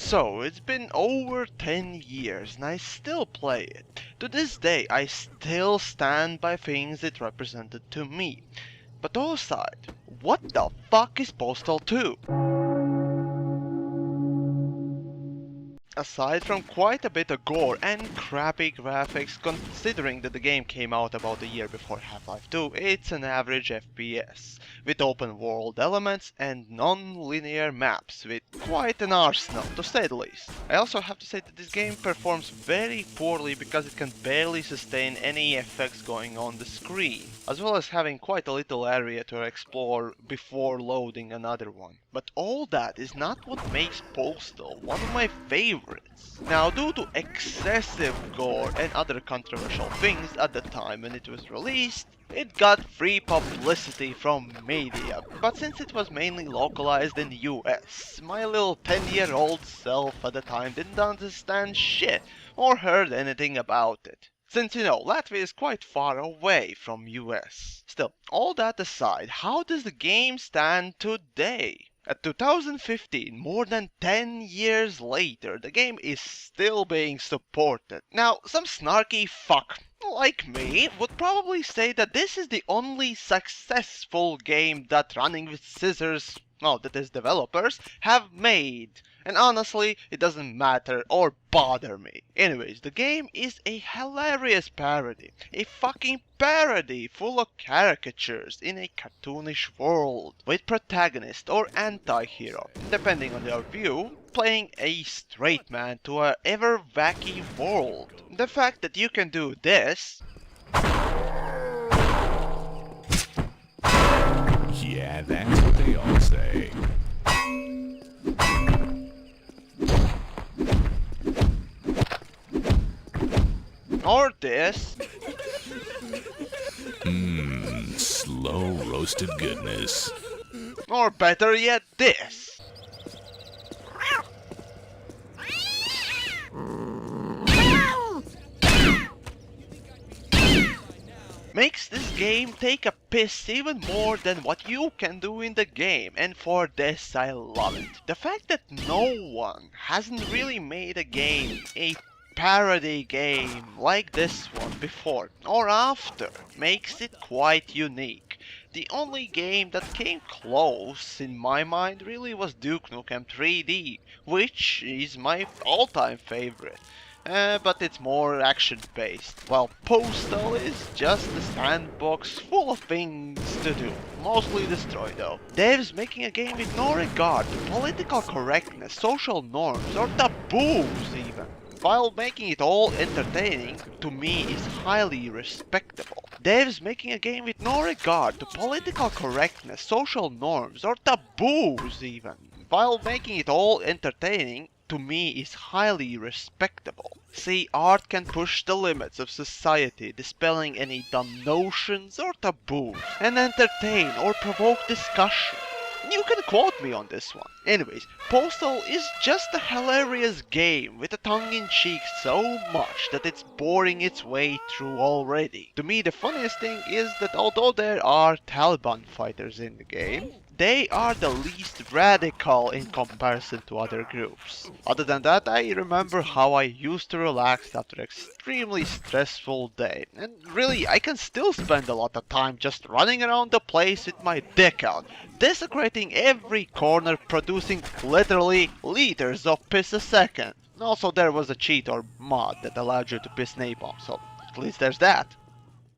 So, it's been over 10 years and I still play it. To this day, I still stand by things it represented to me. But all aside, what the fuck is Postal 2? Aside from quite a bit of gore and crappy graphics, considering that the game came out about a year before Half-Life 2, it's an average FPS, with open world elements and non-linear maps, with quite an arsenal, to say the least. I also have to say that this game performs very poorly because it can barely sustain any effects going on the screen, as well as having quite a little area to explore before loading another one. But all that is not what makes Postal one of my favorites. Now, due to excessive gore and other controversial things at the time when it was released, it got free publicity from media, but since it was mainly localized in the US, my little 10-year-old self at the time didn't understand shit or heard anything about it. Since you know, Latvia is quite far away from US. Still, all that aside, how does the game stand today? At 2015, more than 10 years later, the game is still being supported. Now, some snarky fuck like me would probably say that this is the only successful game that Running with Scissors, well, that is developers, have made. And honestly, it doesn't matter or bother me. Anyways, the game is a hilarious parody. A fucking parody full of caricatures in a cartoonish world, with protagonist or anti-hero, depending on your view, playing a straight man to a ever wacky world. The fact that you can do this... Yeah, that's what they all say. Or this... Slow roasted goodness. Or better yet, this... makes this game take a piss even more than what you can do in the game, and for this I love it. The fact that no one hasn't really made a parody game like this one before or after makes it quite unique. The only game that came close in my mind really was Duke Nukem 3D, which is my all-time favorite. But it's more action-based, while Postal is just a sandbox full of things to do, mostly destroy though. Devs making a game with no regard to political correctness, social norms, or taboos even, while making it all entertaining, to me is highly respectable. Devs making a game with no regard to political correctness, social norms, or taboos even, while making it all entertaining, to me is highly respectable. See, art can push the limits of society, dispelling any dumb notions or taboos, and entertain or provoke discussion. You can quote me on this one. Anyways, Postal is just a hilarious game with a tongue-in-cheek so much that it's boring its way through already. To me, the funniest thing is that although there are Taliban fighters in the game, they are the least radical in comparison to other groups. Other than that, I remember how I used to relax after an extremely stressful day. And really, I can still spend a lot of time just running around the place with my dick out, desecrating every corner, producing literally liters of piss a second. Also, there was a cheat or mod that allowed you to piss napalm, so at least there's that.